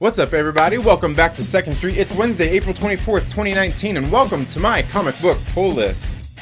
What's up, everybody? Welcome back to 2nd Street. It's Wednesday, April 24th, 2019, and welcome to my comic book pull list.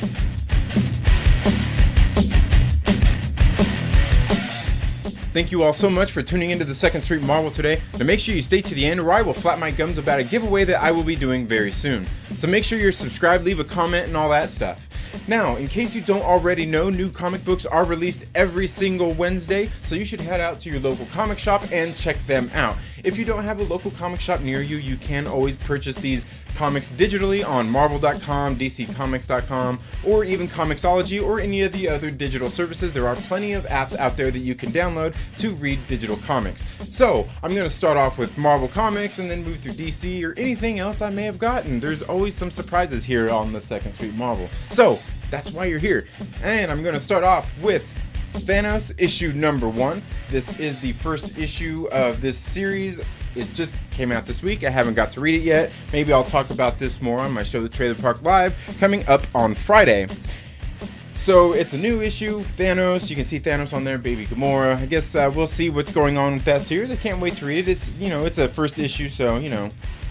Thank you all so much for tuning into the 2nd Street Marvel today. Now make sure you stay to the end or I will flap my gums about a giveaway that I will be doing very soon. So make sure you're subscribed, leave a comment, and all that stuff. Now, in case you don't already know, new comic books are released every single Wednesday, so you should head out to your local comic shop and check them out. If you don't have a local comic shop near you, you can always purchase these comics digitally on Marvel.com, DCComics.com, or even Comixology or any of the other digital services. There are plenty of apps out there that you can download to read digital comics. So, I'm going to start off with Marvel Comics and then move through DC or anything else I may have gotten. There's always some surprises here on the 2nd Street Marvel. So, that's why you're here. And I'm going to start off with Thanos issue number 1. This is the first issue of this series. It just came out this week. I haven't got to read it yet. Maybe I'll talk about this more on my show, The Trailer Park Live, coming up on Friday. So it's a new issue, Thanos. You can see Thanos on there, Baby Gamora. I guess we'll see what's going on with that series. I can't wait to read it. It's a first issue, so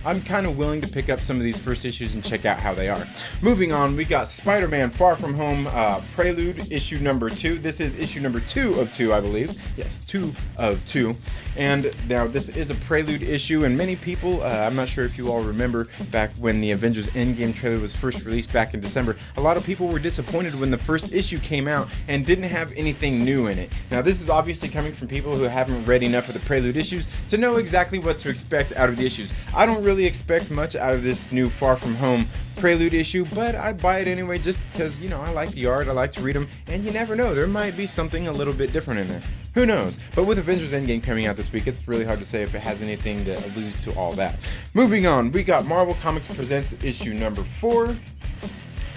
I'm kind of willing to pick up some of these first issues and check out how they are. Moving on, we got Spider-Man Far From Home Prelude, issue number 2. This is issue number 2 of 2, I believe. Yes, 2 of 2. And now this is a Prelude issue, and many people, I'm not sure if you all remember back when the Avengers Endgame trailer was first released back in December, a lot of people were disappointed when the first issue came out and didn't have anything new in it. Now this is obviously coming from people who haven't read enough of the Prelude issues to know exactly what to expect out of the issues. I don't really expect much out of this new Far From Home Prelude issue, but I buy it anyway just because, I like the art, I like to read them, and you never know, there might be something a little bit different in there. Who knows? But with Avengers Endgame coming out this week, it's really hard to say if it has anything that alludes to all that. Moving on, we got Marvel Comics Presents issue number 4.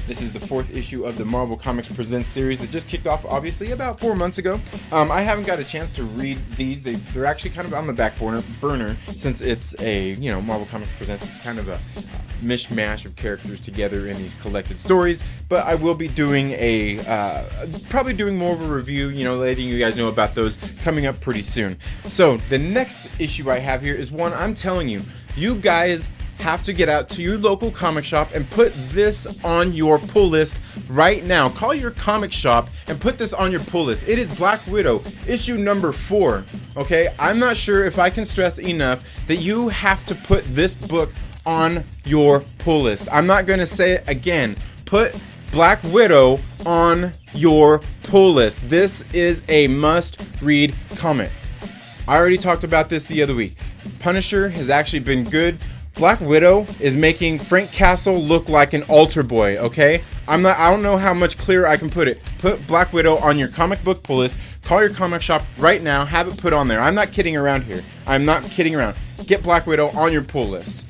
This is the 4th issue of the Marvel Comics Presents series that just kicked off, obviously, about 4 months ago. I haven't got a chance to read these. They're actually kind of on the back burner since it's a, Marvel Comics Presents. It's kind of a mishmash of characters together in these collected stories. But I will be doing probably doing more of a review, letting you guys know about those coming up pretty soon. So the next issue I have here is one I'm telling you, you guys have to get out to your local comic shop and put this on your pull list right now. Call your comic shop and put this on your pull list. It is Black Widow, issue number 4. Okay, I'm not sure if I can stress enough that you have to put this book on your pull list. I'm not going to say it again. Put Black Widow on your pull list. This is a must-read comic. I already talked about this the other week. Punisher has actually been good. Black Widow is making Frank Castle look like an altar boy, okay? I don't know how much clearer I can put it. Put Black Widow on your comic book pull list. Call your comic shop right now. Have it put on there. I'm not kidding around here. I'm not kidding around. Get Black Widow on your pull list.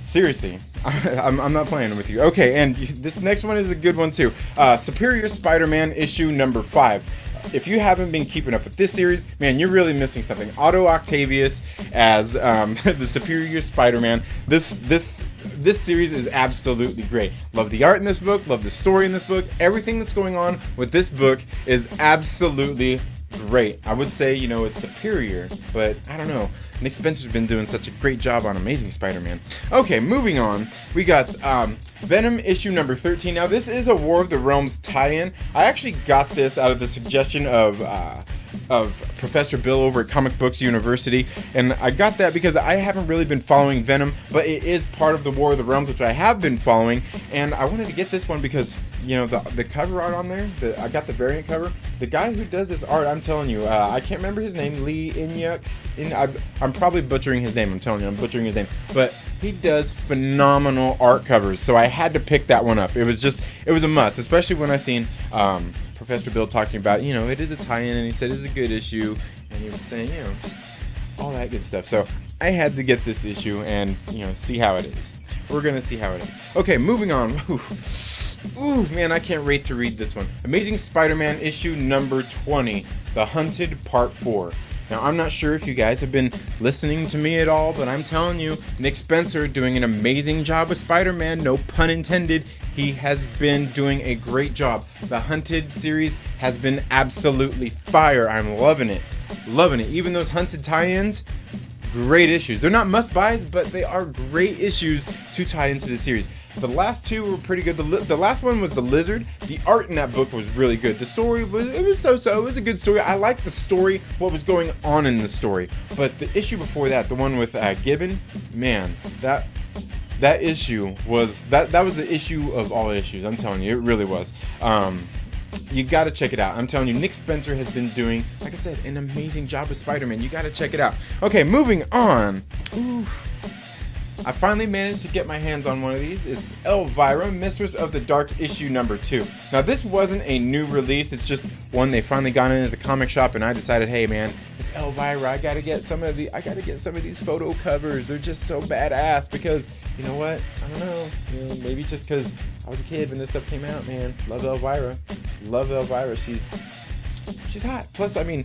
Seriously. I'm not playing with you. Okay, and this next one is a good one too. Superior Spider-Man issue number 5. If you haven't been keeping up with this series, man, you're really missing something. Otto Octavius as the Superior Spider-Man. This series is absolutely great. Love the art in this book. Love the story in this book. Everything that's going on with this book is absolutely great. I would say, it's superior, but I don't know. Nick Spencer's been doing such a great job on Amazing Spider-Man. Okay, moving on. We got Venom issue number 13. Now, this is a War of the Realms tie-in. I actually got this out of the suggestion of Professor Bill over at Comic Books University, and I got that because I haven't really been following Venom, but it is part of the War of the Realms, which I have been following, and I wanted to get this one because the cover art on there, I got the variant cover. The guy who does this art, I'm telling you, I can't remember his name, Lee Inyuk. I'm probably butchering his name, I'm telling you, I'm butchering his name. But he does phenomenal art covers, so I had to pick that one up. It was a must, especially when I seen Professor Bill talking about, it is a tie-in, and he said it's a good issue, and he was saying, just all that good stuff. So I had to get this issue and, see how it is. We're going to see how it is. Okay, moving on. Ooh, man, I can't wait to read this one. Amazing Spider-Man issue number 20, The Hunted Part 4. Now, I'm not sure if you guys have been listening to me at all, but I'm telling you, Nick Spencer doing an amazing job with Spider-Man, no pun intended. He has been doing a great job. The Hunted series has been absolutely fire. I'm loving it. Loving it. Even those Hunted tie-ins, great issues. They're not must-buys, but they are great issues to tie into the series. The last two were pretty good. The last one was The Lizard. The art in that book was really good. The story was so-so. It was a good story. I liked the story, what was going on in the story. But the issue before that, the one with Gibbon, man, that issue was that was the issue of all issues. I'm telling you, it really was. You gotta check it out. I'm telling you, Nick Spencer has been doing, like I said, an amazing job with Spider-Man. You gotta check it out. Okay, moving on. I finally managed to get my hands on one of these. It's Elvira, Mistress of the Dark, issue number 2. Now, this wasn't a new release. It's just one they finally got into the comic shop, and I decided, hey man, it's Elvira. I gotta get some of these photo covers. They're just so badass. Because you know what? I don't know. Maybe just because I was a kid when this stuff came out, man. Love Elvira. Love Elvira. She's hot. Plus, I mean,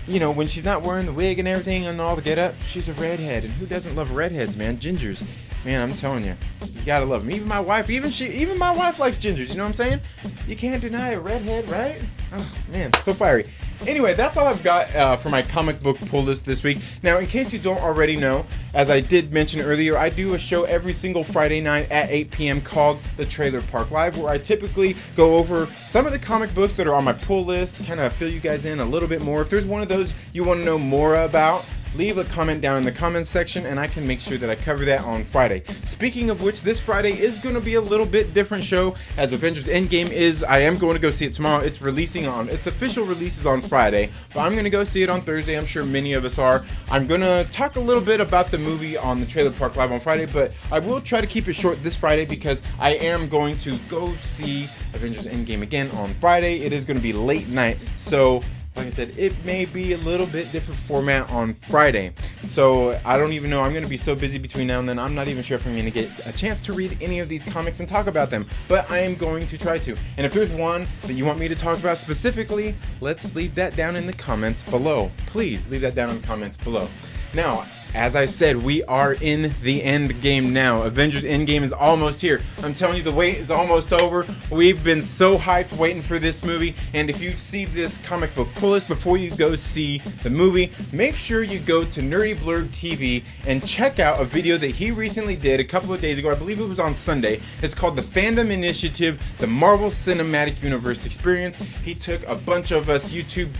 when she's not wearing the wig and everything and all the get up, she's a redhead. And who doesn't love redheads, man? Gingers. Man, I'm telling you, you gotta love them. Even my wife, even my wife likes gingers, you know what I'm saying? You can't deny a redhead, right? Oh, man, so fiery. Anyway, that's all I've got for my comic book pull list this week. Now, in case you don't already know, as I did mention earlier, I do a show every single Friday night at 8 p.m. called The Trailer Park Live, where I typically go over some of the comic books that are on my pull list, kind of fill you guys in a little bit more. If there's one of those you want to know more about, leave a comment down in the comments section and I can make sure that I cover that on Friday. Speaking of which, this Friday is going to be a little bit different show, as Avengers Endgame is. I am going to go see it tomorrow. Its official release is on Friday, but I'm going to go see it on Thursday. I'm sure many of us are. I'm going to talk a little bit about the movie on the Trailer Park Live on Friday, but I will try to keep it short this Friday because I am going to go see Avengers Endgame again on Friday. It is going to be late night, so like I said, it may be a little bit different format on Friday. So I don't even know. I'm going to be so busy between now and then. I'm not even sure if I'm going to get a chance to read any of these comics and talk about them. But I am going to try to. And if there's one that you want me to talk about specifically, let's leave that down in the comments below. Please leave that down in the comments below. Now, as I said, we are in the end game now. Avengers Endgame is almost here. I'm telling you, the wait is almost over. We've been so hyped waiting for this movie. And if you see this comic book pull list before you go see the movie, make sure you go to Nerdy Blurb TV and check out a video that he recently did a couple of days ago. I believe it was on Sunday. It's called The Fandom Initiative, the Marvel Cinematic Universe Experience. He took a bunch of us YouTube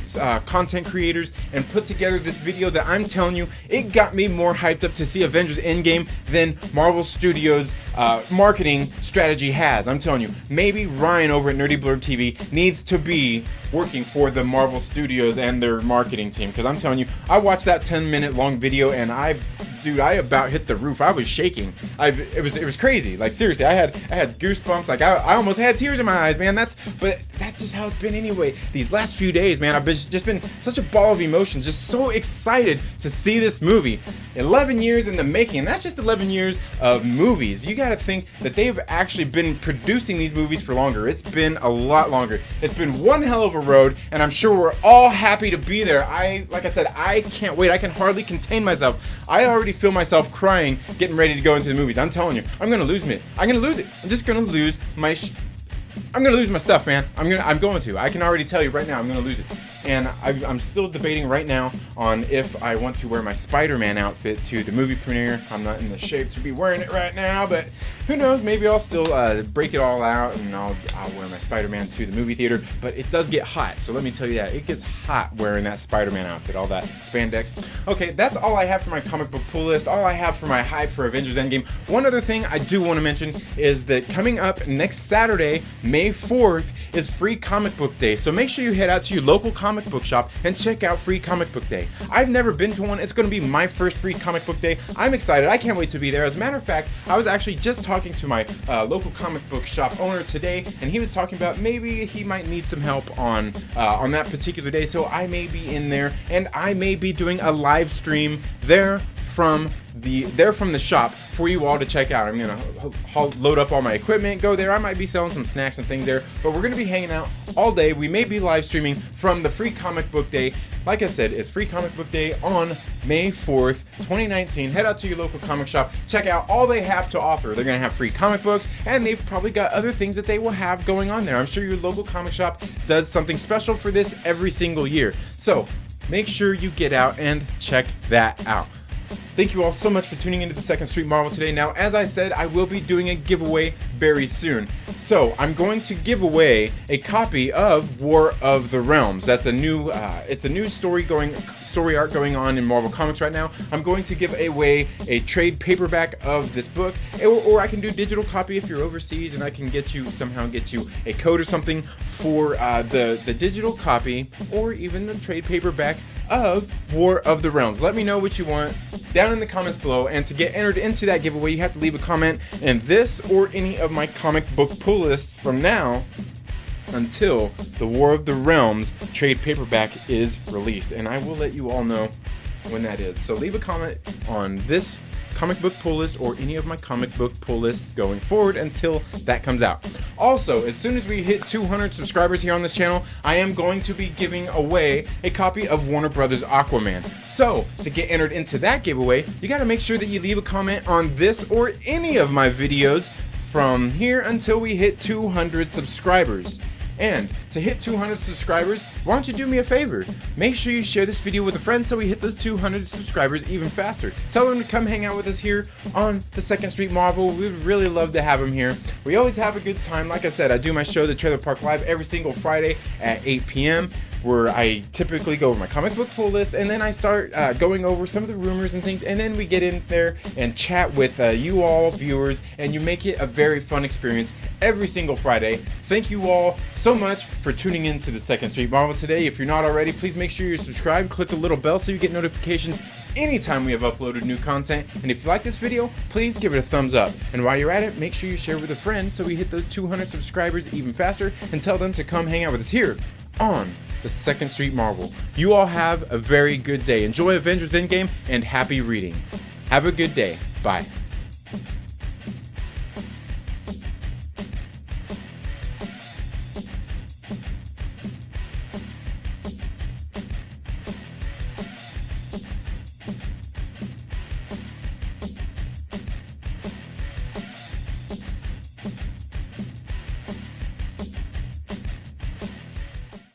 content creators and put together this video that I'm telling you, it got me more hyped up to see Avengers Endgame than Marvel Studios' marketing strategy has. I'm telling you, maybe Ryan over at Nerdy Blurb TV needs to be working for the Marvel Studios and their marketing team, because I'm telling you, I watched that 10-minute long video and I about hit the roof. I was shaking. It was crazy. Like, seriously, I had goosebumps. Like, I almost had tears in my eyes, man. That's just how it's been anyway. These last few days, man, I've just been such a ball of emotion, just so excited to see this movie. 11 years in the making, and that's just 11 years of movies. You gotta think that they've actually been producing these movies for longer. It's been a lot longer. It's been one hell of a road, and I'm sure we're all happy to be there. Like I said, I can't wait. I can hardly contain myself. I already feel myself crying getting ready to go into the movies. I'm telling you, I'm gonna lose it. I'm gonna lose it. I'm just gonna lose my stuff, man. I'm going to. I can already tell you right now, I'm gonna lose it. And I'm still debating right now on if I want to wear my Spider-Man outfit to the movie premiere. I'm not in the shape to be wearing it right now, but who knows? Maybe I'll still break it all out and I'll wear my Spider-Man to the movie theater. But it does get hot, so let me tell you that. It gets hot wearing that Spider-Man outfit, all that spandex. Okay, that's all I have for my comic book pull list, all I have for my hype for Avengers Endgame. One other thing I do want to mention is that coming up next Saturday, May 4th, is Free Comic Book Day. So make sure you head out to your local comic book shop and check out Free Comic Book Day. I've never been to one. It's going to be my first Free Comic Book Day. I'm excited. I can't wait to be there. As a matter of fact, I was actually just talking to my local comic book shop owner today, and he was talking about maybe he might need some help on that particular day. So I may be in there, and I may be doing a live stream there from the shop for you all to check out. I'm gonna load up all my equipment, go there. I might be selling some snacks and things there, but we're gonna be hanging out all day. We may be live streaming from the Free Comic Book Day. Like I said, it's Free Comic Book Day on May 4th, 2019. Head out to your local comic shop, check out all they have to offer. They're gonna have free comic books, and they've probably got other things that they will have going on there. I'm sure your local comic shop does something special for this every single year. So make sure you get out and check that out. Thank you all so much for tuning into the Second Street Marvel today. Now, as I said, I will be doing a giveaway very soon. So, I'm going to give away a copy of War of the Realms. That's a new, it's a new story arc going on in Marvel Comics right now. I'm going to give away a trade paperback of this book, or I can do digital copy if you're overseas, and I can somehow get you a code or something for the digital copy, or even the trade paperback of War of the Realms. Let me know what you want down in the comments below, and to get entered into that giveaway, you have to leave a comment in this or any of my comic book pull lists from now until the War of the Realms trade paperback is released, and I will let you all know when that is. So leave a comment on this comic book pull list or any of my comic book pull lists going forward until that comes out. Also, as soon as we hit 200 subscribers here on this channel, I am going to be giving away a copy of Warner Brothers Aquaman. So, to get entered into that giveaway, you gotta make sure that you leave a comment on this or any of my videos from here until we hit 200 subscribers. And to hit 200 subscribers, why don't you do me a favor? Make sure you share this video with a friend so we hit those 200 subscribers even faster. Tell them to come hang out with us here on the Second Street Marvel. We would really love to have them here. We always have a good time. Like I said, I do my show, The Trailer Park Live, every single Friday at 8 p.m. where I typically go over my comic book pull list, and then I start going over some of the rumors and things, and then we get in there and chat with you all viewers, and you make it a very fun experience every single Friday. Thank you all so much for tuning in to the Second Street Marvel today. If you're not already, please make sure you're subscribed, click the little bell so you get notifications anytime we have uploaded new content, and if you like this video, please give it a thumbs up, and while you're at it, make sure you share with a friend so we hit those 200 subscribers even faster, and tell them to come hang out with us here on the Second Street Marvel. You all have a very good day. Enjoy Avengers Endgame and happy reading. Have a good day. Bye.